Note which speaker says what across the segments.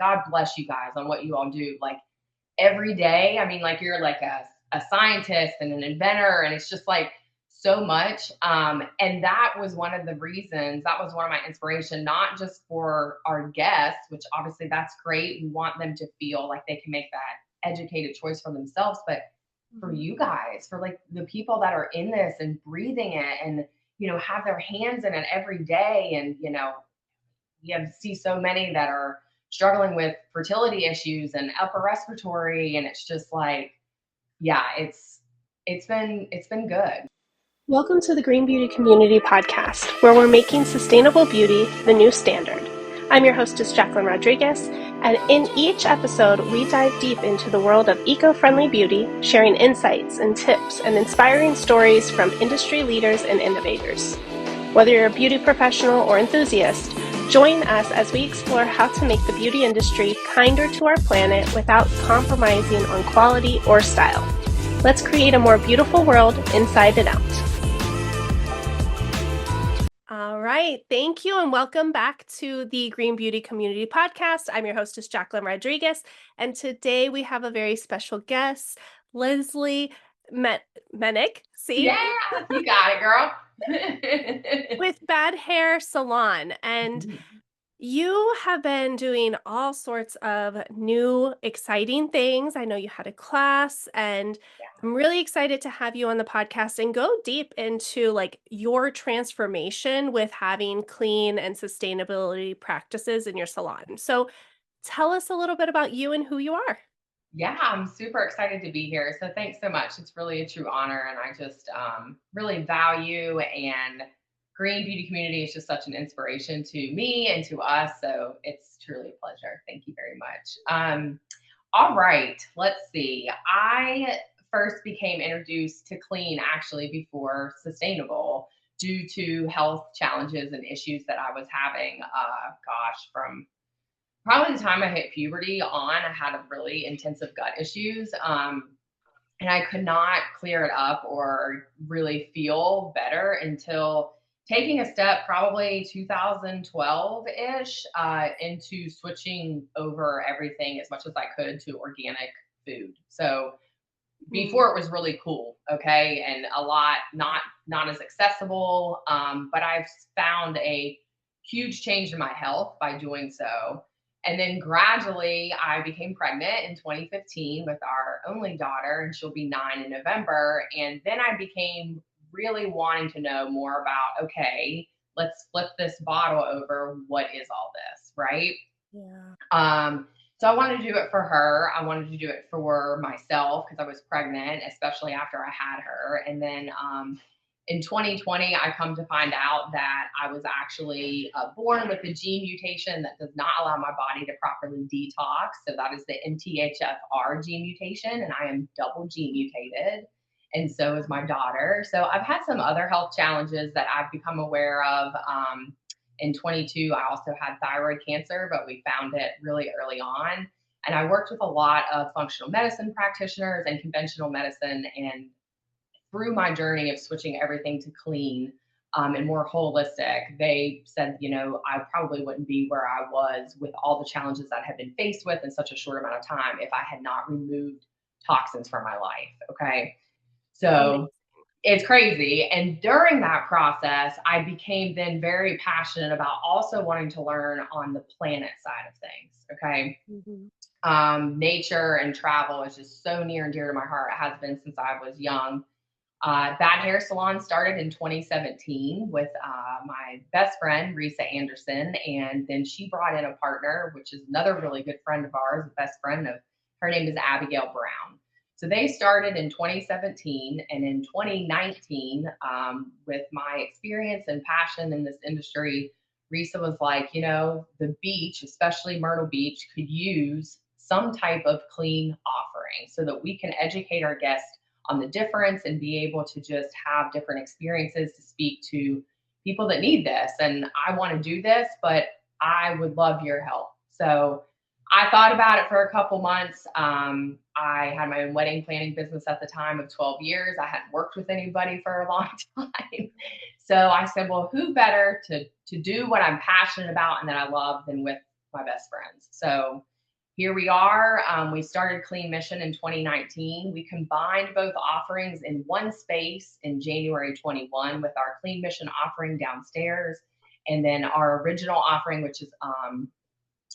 Speaker 1: God bless you guys on what you all do. Like every day, I mean, like you're like a scientist and an inventor, and it's just like so much. And that was one of the reasons, that was one of my inspiration, not just for our guests, which obviously that's great. We want them to feel like they can make that educated choice for themselves, but for you guys, for like the people that are in this and breathing it and, have their hands in it every day. And, you see so many that are struggling with fertility issues and upper respiratory. And it's just like, yeah, it's been good.
Speaker 2: Welcome to the Green Beauty Community Podcast, where we're making sustainable beauty the new standard. I'm your hostess, Jacquelyn Rodriguez, and in each episode, we dive deep into the world of eco-friendly beauty, sharing insights and tips and inspiring stories from industry leaders and innovators. Whether you're a beauty professional or enthusiast, join us as we explore how to make the beauty industry kinder to our planet without compromising on quality or style. Let's create a more beautiful world inside and out. All right. Thank you and welcome back to the Green Beauty Community Podcast. I'm your hostess, Jacquelyn Rodriguez, and today we have a very special guest, Leslie Menich. See?
Speaker 1: Yeah, you got it, girl.
Speaker 2: With Baddhare Salon. And you have been doing all sorts of new, exciting things. I know you had a class, and I'm really excited to have you on the podcast and go deep into like your transformation with having clean and sustainability practices in your salon. So tell us a little bit about you and who you are.
Speaker 1: Yeah, I'm super excited to be here. So thanks so much. It's really a true honor. And I just really value, and Green Beauty Community is just such an inspiration to me and to us. So it's truly a pleasure. Thank you very much. All right, let's see. I first became introduced to clean actually before sustainable due to health challenges and issues that I was having. From probably the time I hit puberty on, I had a really intensive gut issues. And I could not clear it up or really feel better until taking a step, probably 2012-ish, into switching over everything as much as I could to organic food. So before it was really cool, okay, and a lot not as accessible, but I've found a huge change in my health by doing so. And then gradually I became pregnant in 2015 with our only daughter, and she'll be 9 in November. And then I became really wanting to know more about, okay, let's flip this bottle over. What is all this, right?
Speaker 2: Yeah.
Speaker 1: So I wanted to do it for her. I wanted to do it for myself because I was pregnant, especially after I had her. And then in 2020, I come to find out that I was actually born with a gene mutation that does not allow my body to properly detox. So that is the MTHFR gene mutation, and I am double gene mutated. And so is my daughter. So I've had some other health challenges that I've become aware of. In 22, I also had thyroid cancer, but we found it really early on. And I worked with a lot of functional medicine practitioners and conventional medicine. And through my journey of switching everything to clean and more holistic, they said, I probably wouldn't be where I was with all the challenges that I had been faced with in such a short amount of time if I had not removed toxins from my life. Okay. So it's crazy. And during that process, I became then very passionate about also wanting to learn on the planet side of things. Okay. Nature and travel is just so near and dear to my heart. It has been since I was young. Baddhare Salon started in 2017 with my best friend, Risa Anderson. And then she brought in a partner, which is another really good friend of ours, a best friend of her name is Abigail Brown. So they started in 2017, and in 2019, with my experience and passion in this industry, Risa was like, the beach, especially Myrtle Beach, could use some type of clean offering so that we can educate our guests on the difference and be able to just have different experiences to speak to people that need this. And I want to do this, but I would love your help. So I thought about it for a couple months. I had my own wedding planning business at the time of 12 years. I hadn't worked with anybody for a long time. So I said, well, who better to do what I'm passionate about and that I love than with my best friends? So here we are. We started Clean Mission in 2019. We combined both offerings in one space in January 21 with our Clean Mission offering downstairs. And then our original offering, which is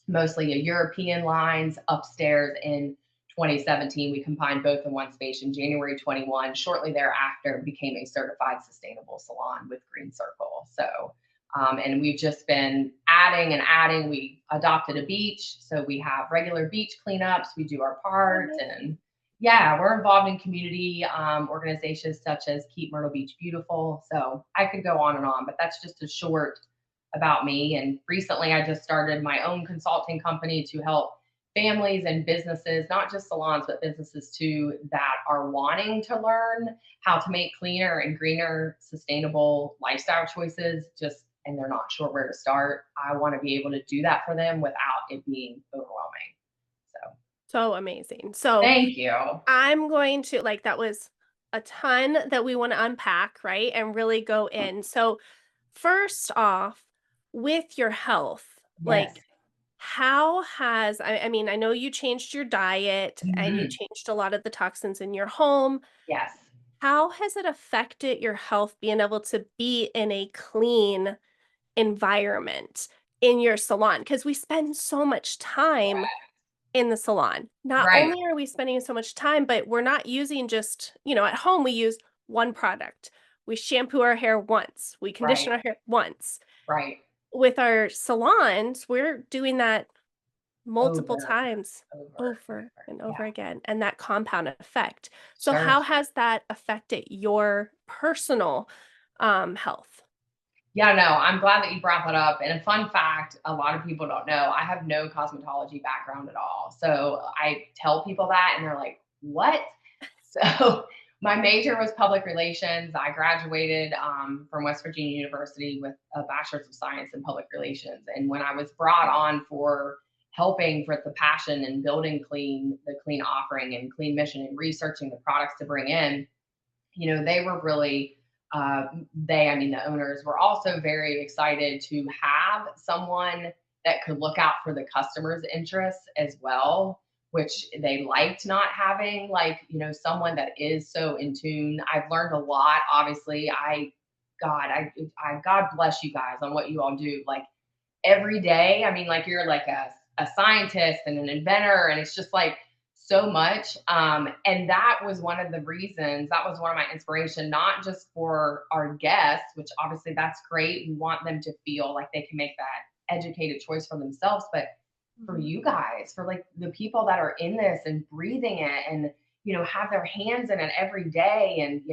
Speaker 1: mostly a European lines upstairs in 2017. We combined both in one space in January 21. Shortly thereafter, became a certified sustainable salon with Green Circle. So, and we've just been adding and adding. We adopted a beach, so we have regular beach cleanups. We do our part, and yeah, we're involved in community organizations such as Keep Myrtle Beach Beautiful. So I could go on and on, but that's just a short about me. And recently I just started my own consulting company to help families and businesses, not just salons, but businesses too, that are wanting to learn how to make cleaner and greener, sustainable lifestyle choices, and they're not sure where to start. I want to be able to do that for them without it being overwhelming.
Speaker 2: So amazing. So
Speaker 1: thank you.
Speaker 2: I'm going to that was a ton that we want to unpack, right? And really go in. So first off, with your health,
Speaker 1: Yes.
Speaker 2: how has, I mean, I know you changed your diet and you changed a lot of the toxins in your home.
Speaker 1: Yes.
Speaker 2: How has it affected your health being able to be in a clean environment in your salon? Because we spend so much time in the salon. Not
Speaker 1: Right.
Speaker 2: only are we spending so much time, but we're not using just, at home, we use one product. We shampoo our hair once, we condition our hair once.
Speaker 1: Right.
Speaker 2: With our salons, we're doing that multiple
Speaker 1: Over,
Speaker 2: times, over and over again, and that compound effect. So
Speaker 1: Sure.
Speaker 2: how has that affected your personal health?
Speaker 1: Yeah, no, I'm glad that you brought that up. And a fun fact, a lot of people don't know, I have no cosmetology background at all. So I tell people that and they're like, what? So my major was public relations. I graduated from West Virginia University with a bachelor's of science in public relations. And when I was brought on for helping with the passion and building the clean offering and Clean Mission and researching the products to bring in, they were really I mean, the owners were also very excited to have someone that could look out for the customer's interests as well, which they liked not having, someone that is so in tune. I've learned a lot. Obviously, God bless you guys on what you all do. Like every day, I mean, you're like a scientist and an inventor, and it's just like so much. And that was one of the reasons, that was one of my inspiration, not just for our guests, which obviously that's great. We want them to feel like they can make that educated choice for themselves, but for you guys, for the people that are in this and breathing it and, have their hands in it every day. And,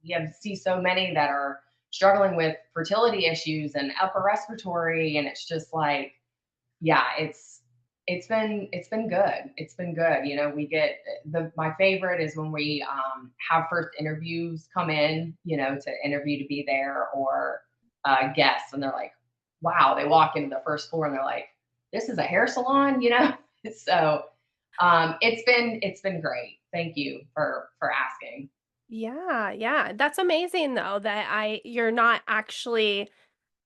Speaker 1: you see so many that are struggling with fertility issues and upper respiratory. And it's just yeah, it's been good. It's been good. We get my favorite is when we have first interviews come in, to interview to be there, or guests, and they're like, wow, they walk into the first floor and they're like, this is a hair salon, So it's been great. Thank you for asking.
Speaker 2: Yeah. That's amazing though that you're not actually,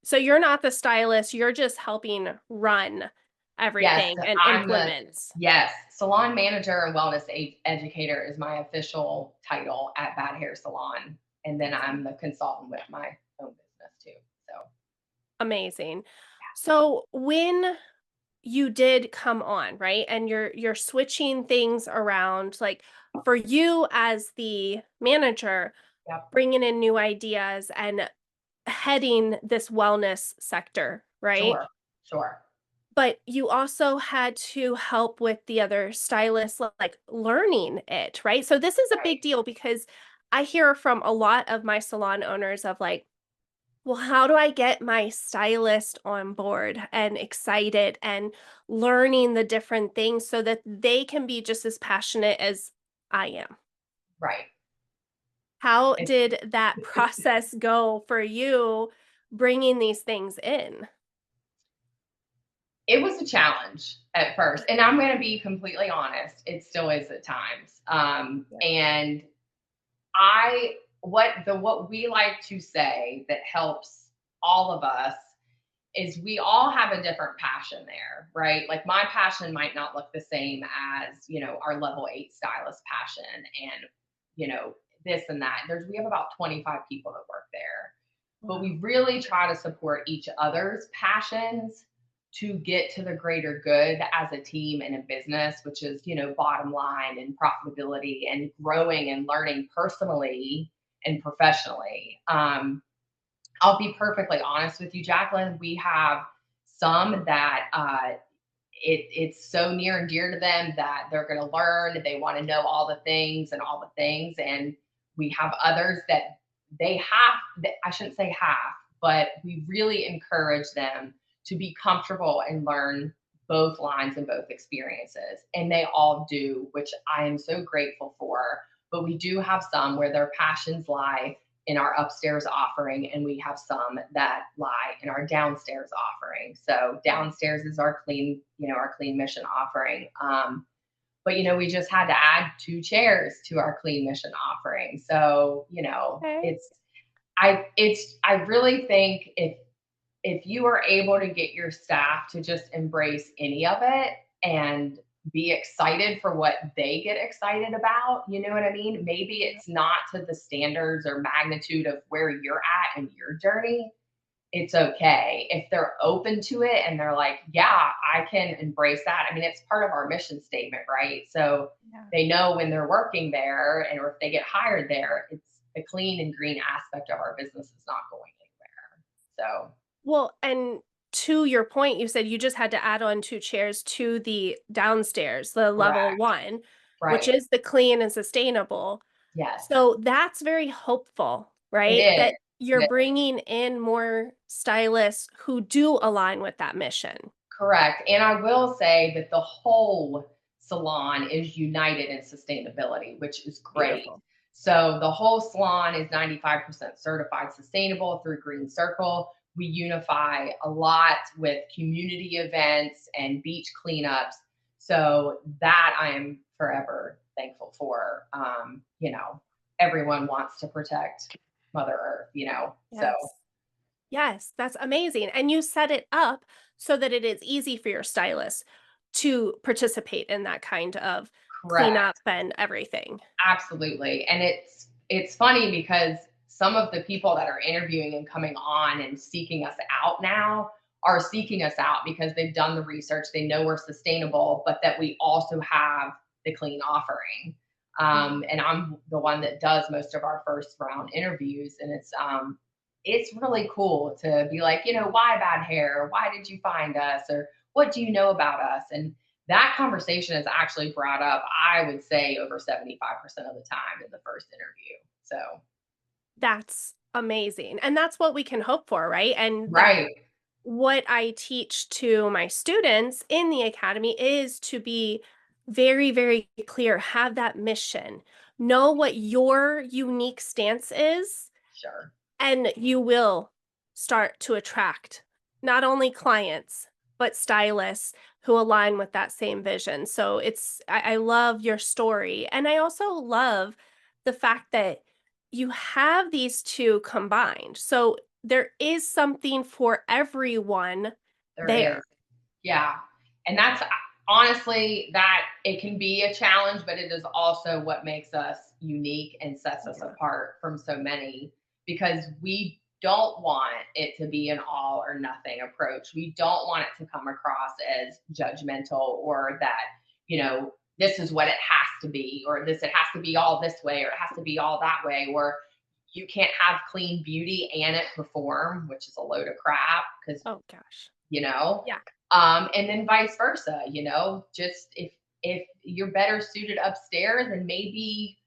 Speaker 2: so you're not the stylist, you're just helping run everything and implement.
Speaker 1: Yes, salon manager and wellness educator is my official title at Baddhare Salon. And then I'm the consultant with my own business too. So
Speaker 2: amazing. So when you did come on, right? And you're switching things around, for you as the manager, bringing in new ideas and heading this wellness sector, right?
Speaker 1: Sure.
Speaker 2: But you also had to help with the other stylists, learning it, right? So this is a big deal because I hear from a lot of my salon owners of well, how do I get my stylist on board and excited and learning the different things so that they can be just as passionate as I am?
Speaker 1: Right.
Speaker 2: How did that process go for you bringing these things in?
Speaker 1: It was a challenge at first, and I'm going to be completely honest, it still is at times. And what we like to say that helps all of us is we all have a different passion there, right? Like my passion might not look the same as, our level 8 stylist passion and, you know, this and that. We have about 25 people that work there, but
Speaker 2: Wow.
Speaker 1: we really try to support each other's passions to get to the greater good as a team and a business, which is, bottom line and profitability and growing and learning personally and professionally. I'll be perfectly honest with you, Jacqueline. We have some that it's so near and dear to them that they're going to learn. They want to know all the things and all the things. And we have others that I shouldn't say half, but we really encourage them to be comfortable and learn both lines and both experiences. And they all do, which I am so grateful for. But we do have some where their passions lie in our upstairs offering, and we have some that lie in our downstairs offering. So downstairs is our clean mission offering. But we just had to add 2 chairs to our clean mission offering. So
Speaker 2: Okay.
Speaker 1: I really think if you are able to get your staff to just embrace any of it and be excited for what they get excited about, you know what I mean? Maybe it's not to the standards or magnitude of where you're at in your journey. It's okay. If they're open to it and they're like, yeah, I can embrace that. I mean, it's part of our mission statement, right? So
Speaker 2: Yeah.
Speaker 1: they know when they're working there or if they get hired there, it's the clean and green aspect of our business is not going anywhere. So
Speaker 2: Well, and to your point, you said you just had to add on 2 chairs to the downstairs, the level
Speaker 1: correct.
Speaker 2: 1, which
Speaker 1: Right.
Speaker 2: is the clean and sustainable.
Speaker 1: Yes.
Speaker 2: So that's very hopeful,
Speaker 1: It
Speaker 2: right?
Speaker 1: is.
Speaker 2: That you're
Speaker 1: It
Speaker 2: bringing in more stylists who do align with that mission.
Speaker 1: Correct. And I will say that the whole salon is united in sustainability, which is great.
Speaker 2: Beautiful.
Speaker 1: So the whole salon is 95% certified sustainable through Green Circle. We unify a lot with community events and beach cleanups. So that I am forever thankful for. Everyone wants to protect Mother Earth. So
Speaker 2: Yes. Yes, that's amazing. And you set it up so that it is easy for your stylist to participate in that kind of cleanup
Speaker 1: correct.
Speaker 2: and everything.
Speaker 1: Absolutely. And it's funny because some of the people that are interviewing and coming on and seeking us out now are seeking us out because they've done the research, they know we're sustainable, but that we also have the clean offering.
Speaker 2: Yeah.
Speaker 1: And I'm the one that does most of our first round interviews, and it's really cool to be like, why Baddhare? Why did you find us? Or what do you know about us? And that conversation is actually brought up, I would say, over 75% of the time in the first interview. So,
Speaker 2: That's amazing. And that's what we can hope for, right? And that's
Speaker 1: right.
Speaker 2: what I teach to my students in the academy is to be very, very clear, have that mission, know what your unique stance is,
Speaker 1: Sure.
Speaker 2: and you will start to attract not only clients, but stylists who align with that same vision. So I love your story. And I also love the fact that you have these two combined. So there is something for everyone
Speaker 1: There is.
Speaker 2: there.
Speaker 1: Yeah. And that's honestly that it can be a challenge, but it is also what makes us unique and sets us
Speaker 2: Yeah.
Speaker 1: apart from so many because we don't want it to be an all or nothing approach. We don't want it to come across as judgmental or that, this is what it has to be, or it has to be all this way, or it has to be all that way, or you can't have clean beauty and it perform, which is a load of crap because
Speaker 2: Oh gosh.
Speaker 1: you know
Speaker 2: Yeah.
Speaker 1: and then vice versa, just if you're better suited upstairs and maybe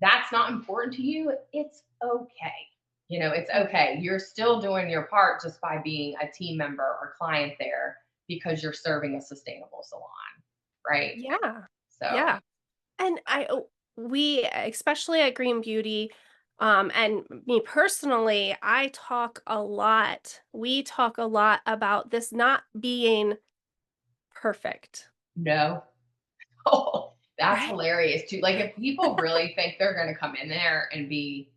Speaker 1: that's not important to you, it's okay. It's
Speaker 2: Yeah.
Speaker 1: okay. You're still doing your part just by being a team member or client there because you're serving a sustainable salon, right?
Speaker 2: Yeah.
Speaker 1: So
Speaker 2: Yeah. And we, especially at Green Beauty, and me personally, we talk a lot about this not being perfect,
Speaker 1: no. Oh, that's
Speaker 2: right?
Speaker 1: hilarious too. Like if people really think they're going to come in there and be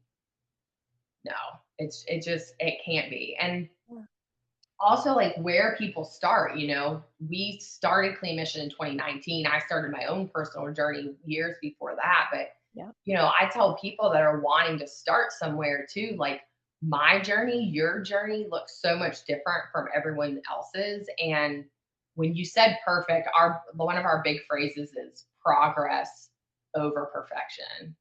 Speaker 1: no, it can't be. And
Speaker 2: Yeah.
Speaker 1: also like where people start, we started Clean Mission in 2019. I started my own personal journey years before that. But,
Speaker 2: Yeah.
Speaker 1: I tell people that are wanting to start somewhere too, like my journey, your journey looks so much different from everyone else's. And when you said perfect, one of our big phrases is progress over perfection.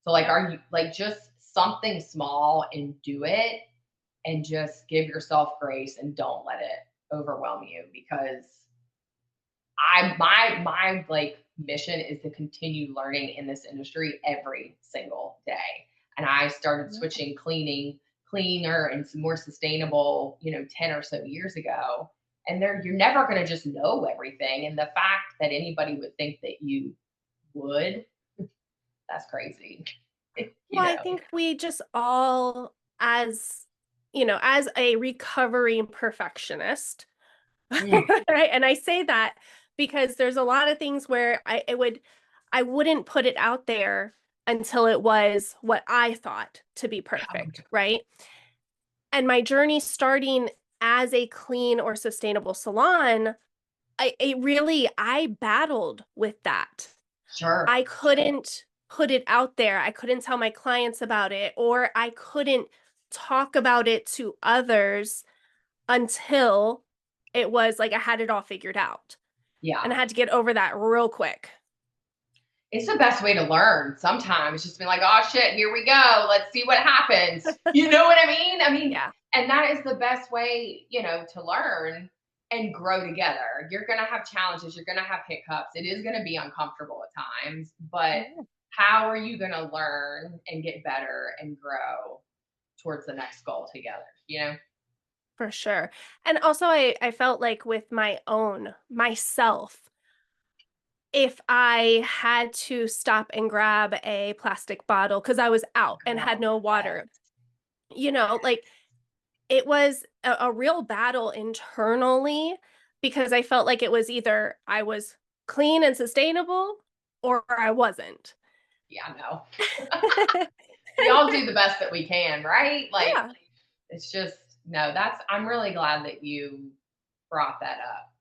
Speaker 1: So like,
Speaker 2: Yeah.
Speaker 1: are you like just something small and do it and just give yourself grace and don't let it overwhelm you because my like mission is to continue learning in this industry every single day. And I started
Speaker 2: Yeah.
Speaker 1: switching cleaner and some more sustainable, 10 or so years ago. And you're never going to just know everything. And the fact that anybody would think that you would, that's crazy. you
Speaker 2: Well, I
Speaker 1: know.
Speaker 2: think we just all, as as a recovering perfectionist,
Speaker 1: Mm,
Speaker 2: right? And I say that because there's a lot of things where I wouldn't put it out there until it was what I thought to be perfect, right? And my journey starting as a clean or sustainable salon, I battled with that.
Speaker 1: sure.
Speaker 2: I couldn't put it out there. I couldn't tell my clients about it, or I couldn't talk about it to others until it was like I had it all figured out.
Speaker 1: Yeah.
Speaker 2: And I had to get over that real quick.
Speaker 1: It's the best way to learn sometimes, just be like, oh shit, here we go. Let's see what happens. You know what I mean?
Speaker 2: Yeah.
Speaker 1: And that is the best way, to learn and grow together. You're going to have challenges, you're going to have hiccups. It is going to be uncomfortable at times, but
Speaker 2: Yeah,
Speaker 1: how are you going to learn and get better and grow towards the next goal together?
Speaker 2: for sure. And also I felt like with myself, if I had to stop and grab a plastic bottle because I was out and had
Speaker 1: Girl,
Speaker 2: no
Speaker 1: yes.
Speaker 2: water, like it was a real battle internally because I felt like it was either I was clean and sustainable or I wasn't.
Speaker 1: Yeah, no. We all do the best that we can, right? Like,
Speaker 2: Yeah.
Speaker 1: it's just, no, I'm really glad that you brought that up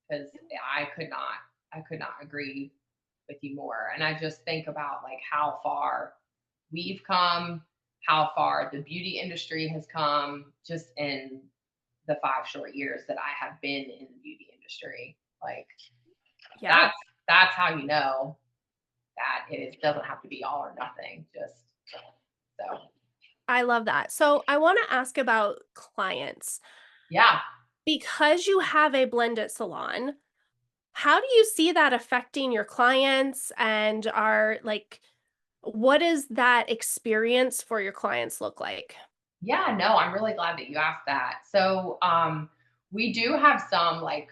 Speaker 1: because I could not agree with you more. And I just think about like how far we've come, how far the beauty industry has come just in the 5 short years that I have been in the beauty industry. Like
Speaker 2: Yeah.
Speaker 1: that's how you know that doesn't have to be all or nothing. Just so
Speaker 2: I love that. So I want to ask about clients.
Speaker 1: yeah.
Speaker 2: Because you have a blended salon, how do you see that affecting your clients and are like, what does that experience for your clients look like?
Speaker 1: Yeah, no, I'm really glad that you asked that. So, we do have some like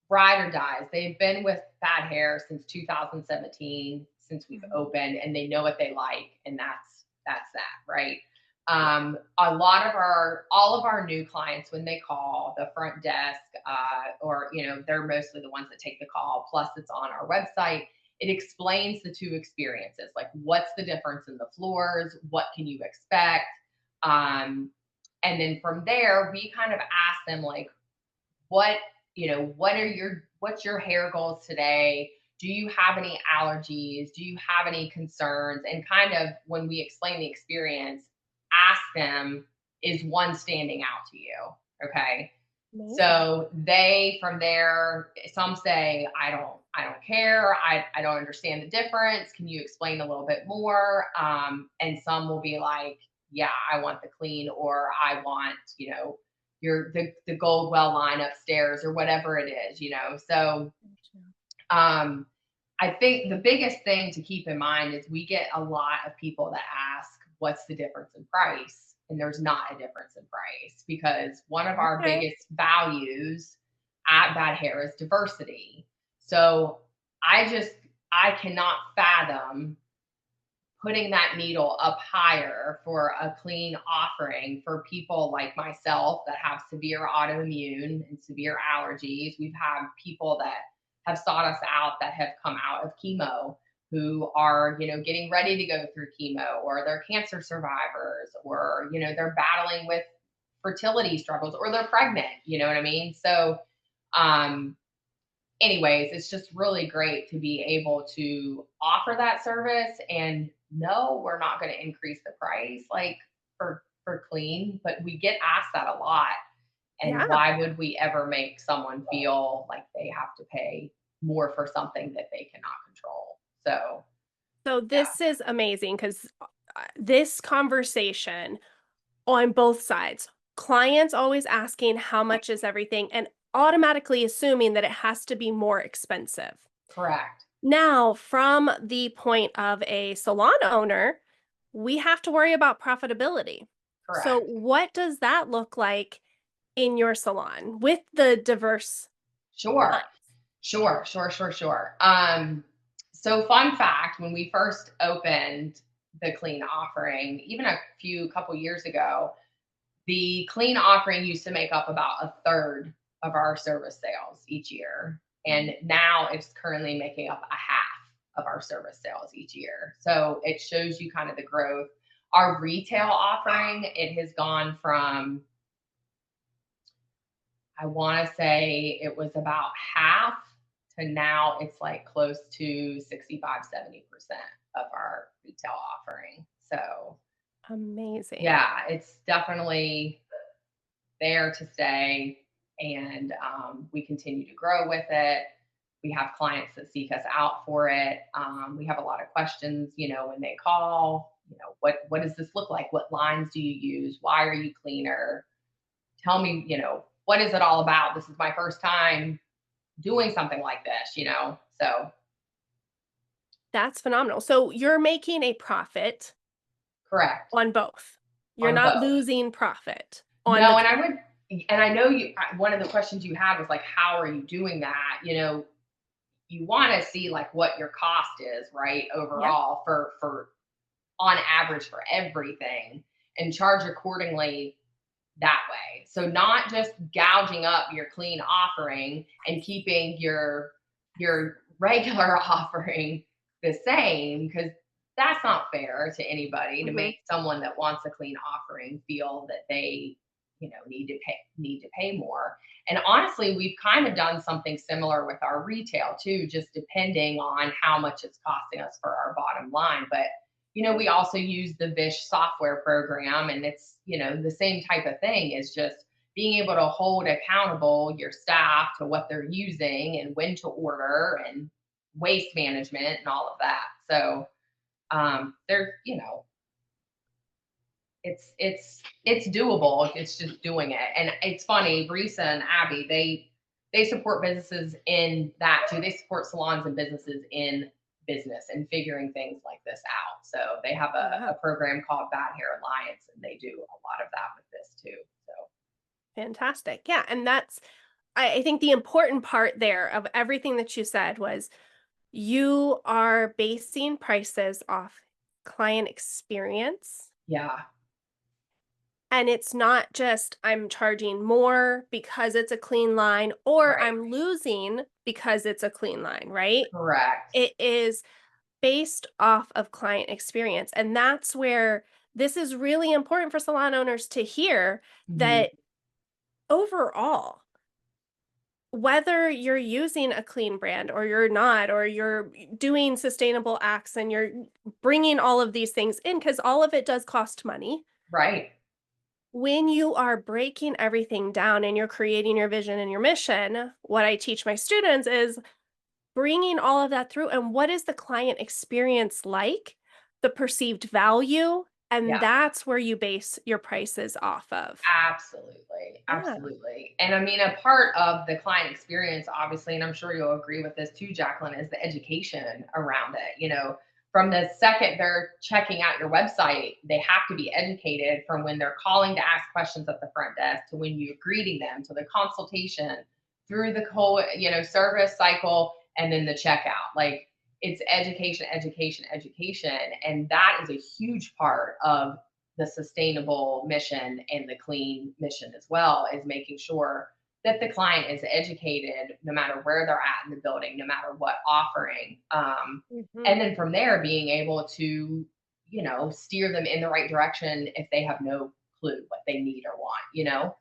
Speaker 1: ride or dies. They've been with Baddhare since 2017, since we've
Speaker 2: Mhm.
Speaker 1: opened, and they know what they like, and that's that, right?
Speaker 2: Yeah.
Speaker 1: All of our new clients, when they call the front desk, or they're mostly the ones that take the call. Plus, it's on our website. It explains the two experiences, like what's the difference in the floors, what can you expect, um, and then from there, we kind of ask them like, what what's your hair goals today? Do you have any allergies? Do you have any concerns? And kind of when we explain the experience, ask them, is one standing out to you? Okay.
Speaker 2: Amazing.
Speaker 1: So they from there, some say, I don't care. I don't understand the difference. Can you explain a little bit more? And some will be like, yeah, I want the clean, or I want, the gold well line upstairs or whatever it is. So I think the biggest thing to keep in mind is we get a lot of people that ask, what's the difference in price? And there's not a difference in price because one of our
Speaker 2: Okay.
Speaker 1: biggest values at Bad Hair is diversity. So I I cannot fathom putting that needle up higher for a clean offering for people like myself that have severe autoimmune and severe allergies. We've had people that have sought us out that have come out of chemo who are, getting ready to go through chemo, or they're cancer survivors, or, they're battling with fertility struggles or they're pregnant, you know what I mean? So, um, anyways, it's just really great to be able to offer that service. And no, we're not going to increase the price like for clean, but we get asked that a lot. And
Speaker 2: Yeah.
Speaker 1: why would we ever make someone feel like they have to pay more for something that they cannot control? So,
Speaker 2: So
Speaker 1: yeah,
Speaker 2: this is amazing because this conversation on both sides, clients always asking how much is everything and automatically assuming that it has to be more expensive.
Speaker 1: correct.
Speaker 2: Now, from the point of a salon owner, we have to worry about profitability. So,
Speaker 1: Correct.
Speaker 2: what does that look like in your salon with the diverse
Speaker 1: Sure.
Speaker 2: lines?
Speaker 1: Sure. So fun fact, when we first opened the clean offering, even a couple years ago, the clean offering used to make up about a third of our service sales each year. And now it's currently making up a half of our service sales each year. So it shows you kind of the growth. Our retail offering, it has gone from, I want to say it was about half to now it's like close to 65-70% of our retail offering. So
Speaker 2: Amazing.
Speaker 1: yeah, it's definitely there to stay. And we continue to grow with it. We have clients that seek us out for it. We have a lot of questions, when they call, what does this look like? What lines do you use? Why are you cleaner? Tell me, what is it all about? This is my first time doing something like this. So
Speaker 2: That's phenomenal. So, you're making a profit
Speaker 1: correct
Speaker 2: on both. You're
Speaker 1: on
Speaker 2: not
Speaker 1: both.
Speaker 2: losing profit on the
Speaker 1: No,
Speaker 2: clean.
Speaker 1: and I know one of the questions you had was like, how are you doing that? You want to see like what your cost is, right?
Speaker 2: Yeah.
Speaker 1: Overall for on average for everything and charge accordingly that way. So not just gouging up your clean offering and keeping your regular offering the same because that's not fair to anybody to
Speaker 2: Mhm.
Speaker 1: make someone that wants a clean offering feel that they need to pay more. And honestly, we've kind of done something similar with our retail too, just depending on how much it's costing us for our bottom line. But we also use the Vish software program, and it's the same type of thing. Is just being able to hold accountable your staff to what they're using and when to order and waste management and all of that. So they're it's doable. It's just doing it. And it's funny, Risa and Abby, they support businesses in that too. They support salons and businesses in business and figuring things like this out. So they have
Speaker 2: Yeah.
Speaker 1: a program called Baddhare Alliance, and they do a lot of that with this too. So
Speaker 2: Fantastic. Yeah. And that's, I think the important part there of everything that you said was you are basing prices off client experience.
Speaker 1: yeah,
Speaker 2: And it's not just I'm charging more because it's a clean line or
Speaker 1: right.
Speaker 2: I'm losing because it's a clean line, right?
Speaker 1: Correct.
Speaker 2: It is based off of client experience. And that's where this is really important for salon owners to hear
Speaker 1: Mhm.
Speaker 2: that overall, whether you're using a clean brand or you're not, or you're doing sustainable acts and you're bringing all of these things in, because all of it does cost money.
Speaker 1: Right.
Speaker 2: When you are breaking everything down and you're creating your vision and your mission, what I teach my students is bringing all of that through and what is the client experience like, the perceived value, and
Speaker 1: Yeah.
Speaker 2: that's where you base your prices off of.
Speaker 1: Absolutely.
Speaker 2: Yeah.
Speaker 1: Absolutely. And I mean, a part of the client experience, obviously, and I'm sure you'll agree with this too, Jacqueline, is the education around it. From the second they're checking out your website, they have to be educated from when they're calling to ask questions at the front desk to when you're greeting them to the consultation through the whole, service cycle and then the checkout. Like it's education, education, education. And that is a huge part of the sustainable mission and the clean mission as well, is making sure that the client is educated no matter where they're at in the building, no matter what offering. And
Speaker 2: Mhm.
Speaker 1: then from there, being able to, steer them in the right direction if they have no clue what they need or want, you know?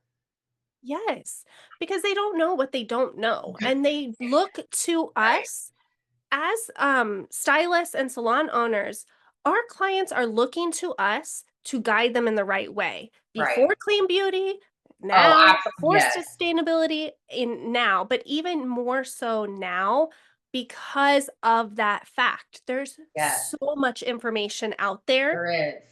Speaker 2: Yes, because they don't know what they don't know, and they look to
Speaker 1: Right.
Speaker 2: us as stylists and salon owners. Our clients are looking to us to guide them in the right way.
Speaker 1: Right.
Speaker 2: Before clean beauty,
Speaker 1: Oh,
Speaker 2: now,
Speaker 1: absolutely.
Speaker 2: for
Speaker 1: Yes.
Speaker 2: sustainability in now, but even more so now because of that fact. There's
Speaker 1: Yes.
Speaker 2: so much information out there,
Speaker 1: There is.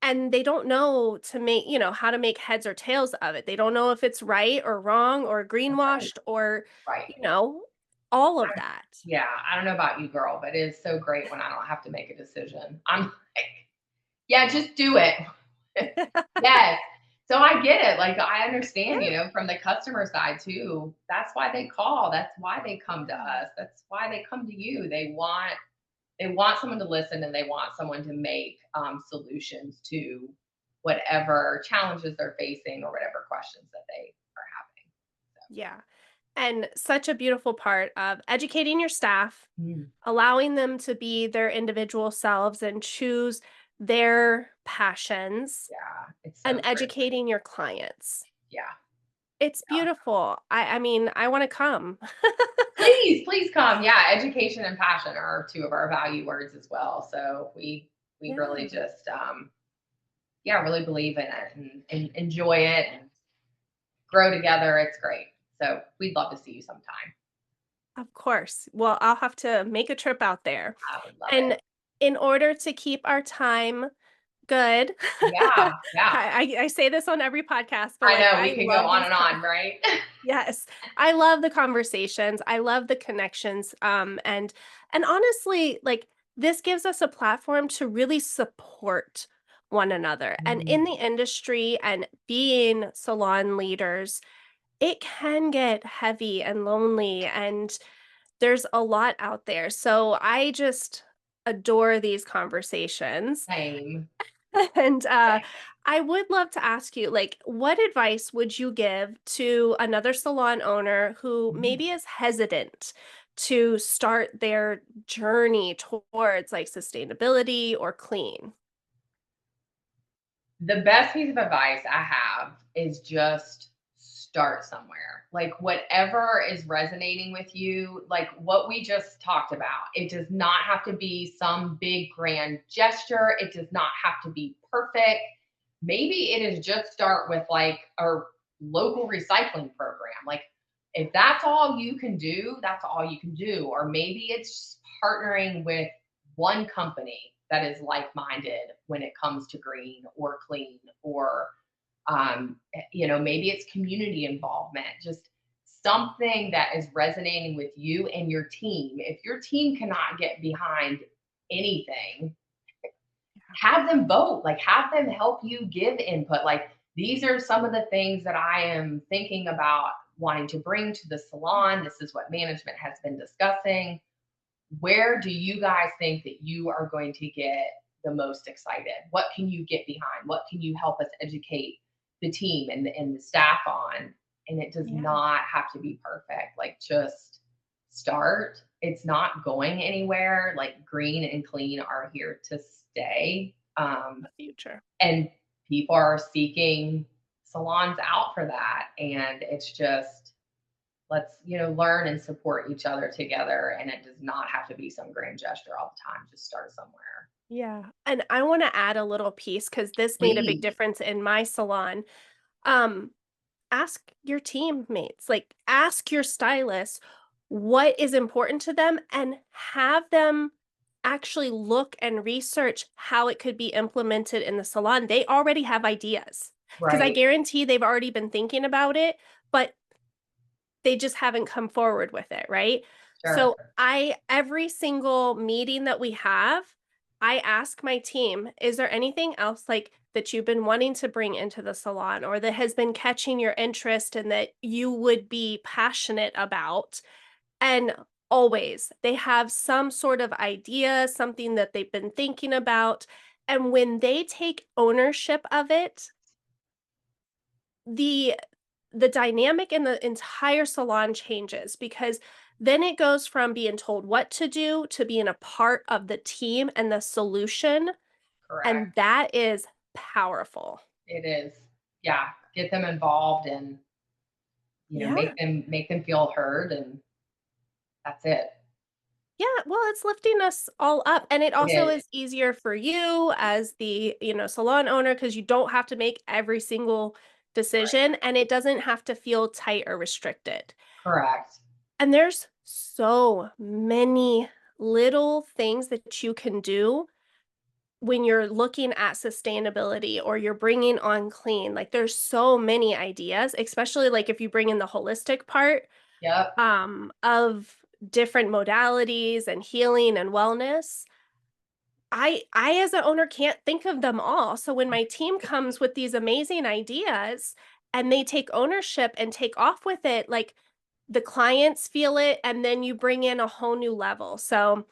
Speaker 2: and they don't know to make, how to make heads or tails of it. They don't know if it's right or wrong or
Speaker 1: That's right.
Speaker 2: greenwashed or,
Speaker 1: Right.
Speaker 2: you know, all of that.
Speaker 1: Yeah. I don't know about you, girl, but it is so great when I don't have to make a decision. I'm like, yeah, just do it. Yes. So I get it. Like I understand,
Speaker 2: Yeah.
Speaker 1: from the customer side too. That's why they call. That's why they come to
Speaker 2: Yeah.
Speaker 1: us. That's why they come to you. They want someone to listen, and they want someone to make solutions to whatever challenges they're facing or whatever questions that they are having.
Speaker 2: Yeah. And such a beautiful part of educating your staff,
Speaker 1: So,
Speaker 2: allowing them to be their individual selves and choose their passions,
Speaker 1: yeah, it's
Speaker 2: and
Speaker 1: so true.
Speaker 2: educating your clients.
Speaker 1: Yeah.
Speaker 2: It's
Speaker 1: Yeah.
Speaker 2: beautiful. I mean, I want to come.
Speaker 1: Please come. Yeah, education and passion are two of our value words as well. So we really
Speaker 2: Yeah,
Speaker 1: just yeah, really believe in it and enjoy it and grow together. It's great. So we'd love to see you sometime.
Speaker 2: of course. Well, I'll have to make a trip out there.
Speaker 1: I would love it.
Speaker 2: And in order to keep our time good,
Speaker 1: Yeah, yeah.
Speaker 2: I say this on every podcast, but
Speaker 1: I
Speaker 2: like
Speaker 1: know we
Speaker 2: I
Speaker 1: could go
Speaker 2: love
Speaker 1: on
Speaker 2: these
Speaker 1: and on, right?
Speaker 2: yes. I love the conversations. I love the connections. And honestly, like this gives us a platform to really support one another. And in
Speaker 1: Mm,
Speaker 2: the industry and being salon leaders, it can get heavy and lonely, and there's a lot out there. So I just adore these conversations.
Speaker 1: same.
Speaker 2: And
Speaker 1: Same.
Speaker 2: I would love to ask you, like, what advice would you give to another salon owner who
Speaker 1: Mm.
Speaker 2: maybe is hesitant to start their journey towards like sustainability or clean?
Speaker 1: The best piece of advice I have is just start somewhere. Like whatever is resonating with you, like what we just talked about. It does not have to be some big grand gesture. It does not have to be perfect. Maybe it is just start with like a local recycling program. Like if that's all you can do, that's all you can do. Or maybe it's partnering with one company that is like-minded when it comes to green or clean or maybe it's community involvement, just something that is resonating with you and your team. If your team cannot get behind anything, have them vote, like have them help you give input. Like these are some of the things that I am thinking about wanting to bring to the salon. This is what management has been discussing. Where do you guys think that you are going to get the most excited? What can you get behind? What can you help us educate the team and the staff on? And it does
Speaker 2: Yeah,
Speaker 1: not have to be perfect. Like just start. It's not going anywhere. Like green and clean are here to stay.
Speaker 2: the future.
Speaker 1: And people are seeking salons out for that. And it's just, let's learn and support each other together, and it does not have to be some grand gesture all the time. Just start somewhere.
Speaker 2: Yeah. And I want to add a little piece because this made a big
Speaker 1: Please.
Speaker 2: difference in my salon. Um, Ask your teammates, like ask your stylist what is important to them and have them actually look and research how it could be implemented in the salon. They already have ideas because I
Speaker 1: Right.
Speaker 2: guarantee they've already been thinking about it, but they just haven't come forward with it, right?
Speaker 1: Sure.
Speaker 2: So I every single meeting that we have, I ask my team, is there anything else like that you've been wanting to bring into the salon or that has been catching your interest and that you would be passionate about? And always they have some sort of idea, something that they've been thinking about. And when they take ownership of it, the the dynamic in the entire salon changes because then it goes from being told what to do to being a part of the team and the solution, and
Speaker 1: Correct.
Speaker 2: that is powerful.
Speaker 1: It is. Yeah. Get them involved and,
Speaker 2: Yeah.
Speaker 1: make them feel heard, and that's it.
Speaker 2: Yeah, well, it's lifting us all up, and it
Speaker 1: It
Speaker 2: also
Speaker 1: is.
Speaker 2: is easier for you as the, salon owner because you don't have to make every single
Speaker 1: Right.
Speaker 2: decision, and it doesn't have to feel tight or restricted.
Speaker 1: Correct.
Speaker 2: And there's so many little things that you can do when you're looking at sustainability or you're bringing on clean. Like, there's so many ideas, especially, like, if you bring in the holistic part,
Speaker 1: Yep.
Speaker 2: of different modalities and healing and wellness. I as an owner can't think of them all. So when my team comes with these amazing ideas and they take ownership and take off with it, like, the clients feel it, and then you bring in a whole new level. So,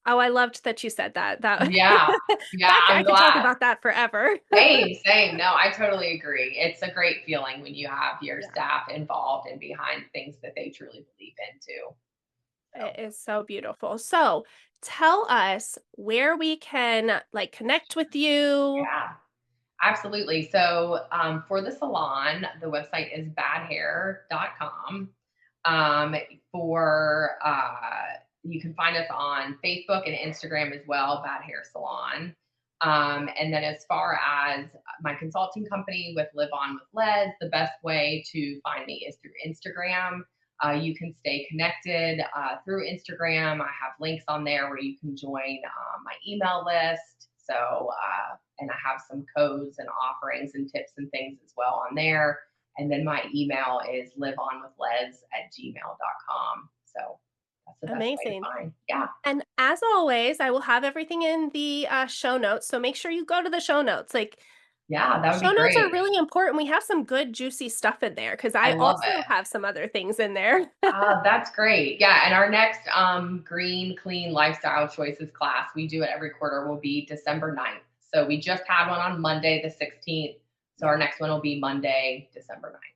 Speaker 2: oh, I loved that you said that. That
Speaker 1: Yeah. Yeah,
Speaker 2: I
Speaker 1: I'm
Speaker 2: could talk
Speaker 1: glad.
Speaker 2: about that forever.
Speaker 1: Same, same. No, I totally agree. It's a great feeling when you have your
Speaker 2: Yeah.
Speaker 1: staff involved and behind things that they truly believe in too.
Speaker 2: It
Speaker 1: So,
Speaker 2: is so beautiful. So, tell us where we can, like, connect with you.
Speaker 1: yeah, absolutely. So, for the salon, the website is badhair.com. Um, for You can find us on Facebook and Instagram as well, Baddhare Salon. And then as far as my consulting company with Live On with Les, the best way to find me is through Instagram. You can stay connected through Instagram. I have links on there where you can join my email list. So, and I have some codes and offerings and tips and things as well on there. And then my email is liveonwithlez@gmail.com. So that's the best way to
Speaker 2: Amazing.
Speaker 1: find. Yeah.
Speaker 2: And as always, I will have everything in the show notes. So make sure you go to the show notes. Like,
Speaker 1: Yeah, that would
Speaker 2: show
Speaker 1: be
Speaker 2: notes are
Speaker 1: great.
Speaker 2: really important. We have some good, juicy stuff in there because
Speaker 1: I
Speaker 2: I
Speaker 1: love
Speaker 2: also
Speaker 1: it.
Speaker 2: have some other things in there.
Speaker 1: That's great. Yeah. And our next green, clean lifestyle choices class, we do it every quarter, will be December 9th. So we just had one on Monday, the 16th. So our
Speaker 2: Yeah.
Speaker 1: next one will be Monday, December 9th.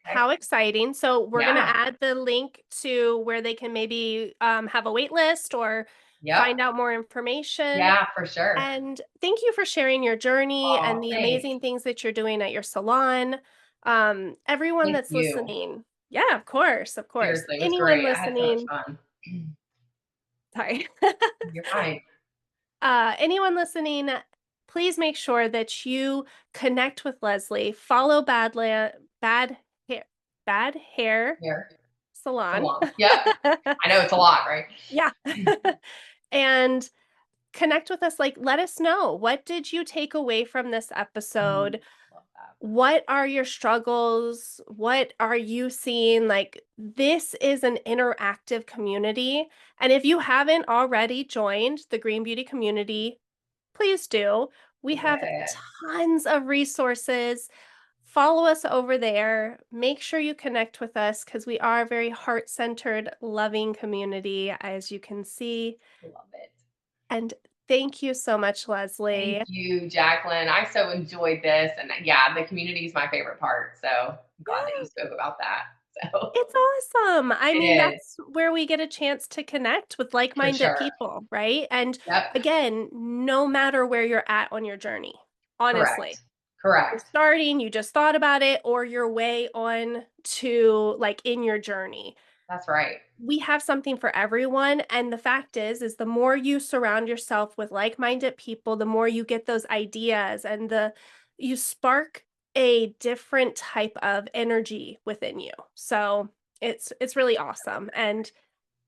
Speaker 1: Okay.
Speaker 2: How exciting. So we're going to
Speaker 1: Yeah.
Speaker 2: add the link to where they can maybe have a wait list or
Speaker 1: Yep.
Speaker 2: find out more information.
Speaker 1: Yeah, for sure.
Speaker 2: And thank you for sharing your journey and
Speaker 1: Oh,
Speaker 2: the
Speaker 1: thanks.
Speaker 2: amazing things that you're doing at your salon. Everyone
Speaker 1: Thank
Speaker 2: that's
Speaker 1: you.
Speaker 2: listening, yeah, of course, of course.
Speaker 1: Seriously, it was
Speaker 2: Anyone
Speaker 1: great. I had so much
Speaker 2: listening,
Speaker 1: fun.
Speaker 2: sorry.
Speaker 1: You're fine.
Speaker 2: Anyone listening, please make sure that you connect with Leslie, follow Bad Hair, Bad Hair
Speaker 1: Here. So
Speaker 2: Salon.
Speaker 1: long. Yep. I know it's a lot, right?
Speaker 2: Yeah. And connect with us. Like, let us know, what did you take away from this
Speaker 1: Mm,
Speaker 2: episode?
Speaker 1: love that.
Speaker 2: What are your struggles? What are you seeing? Like, this is an interactive community. And if you haven't already joined the Green Beauty community, please do. We have
Speaker 1: Yeah.
Speaker 2: tons of resources. Follow us over there. Make sure you connect with us because we are a very heart centered, loving community, as you can see.
Speaker 1: Love it.
Speaker 2: And thank you so much,
Speaker 1: Thank
Speaker 2: Leslie.
Speaker 1: you, Jacqueline. I so enjoyed this. And yeah, the community is my favorite part. So I'm glad that you
Speaker 2: Yeah.
Speaker 1: spoke about that. So
Speaker 2: It's awesome. I
Speaker 1: it
Speaker 2: mean,
Speaker 1: is
Speaker 2: that's where we get a chance to connect with
Speaker 1: for
Speaker 2: like-minded
Speaker 1: sure.
Speaker 2: people, right? And
Speaker 1: Yep.
Speaker 2: again, no matter where you're at on your journey, honestly,
Speaker 1: Correct.
Speaker 2: you're
Speaker 1: Correct.
Speaker 2: starting, you just thought about it, or you're way on to, like, in your journey.
Speaker 1: That's right.
Speaker 2: We have something for everyone, and the fact is the more you surround yourself with like-minded people, the more you get those ideas and you spark a different type of energy within you. So, it's really awesome, and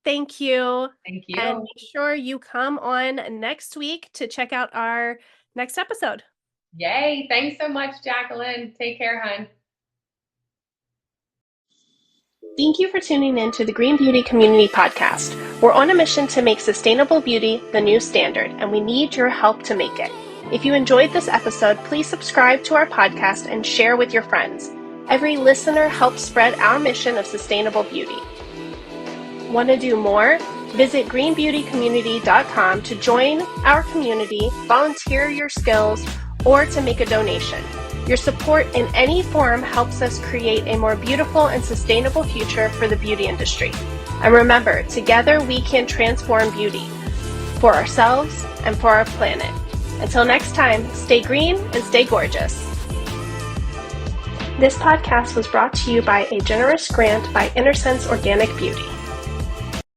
Speaker 2: thank you,
Speaker 1: Thank
Speaker 2: and
Speaker 1: you.
Speaker 2: make sure you come on next week to check out our next episode.
Speaker 1: Yay. Thanks so much, Jacqueline. Take care, hun.
Speaker 2: Thank you for tuning in to the Green Beauty Community Podcast. We're on a mission to make sustainable beauty the new standard, and we need your help to make it. If you enjoyed this episode, please subscribe to our podcast and share with your friends. Every listener helps spread our mission of sustainable beauty. Want to do more? Visit greenbeautycommunity.com to join our community, volunteer your skills, or to make a donation. Your support in any form helps us create a more beautiful and sustainable future for the beauty industry. And remember, together we can transform beauty for ourselves and for our planet. Until next time, stay green and stay gorgeous. This podcast was brought to you by a generous grant by InnerSense Organic Beauty.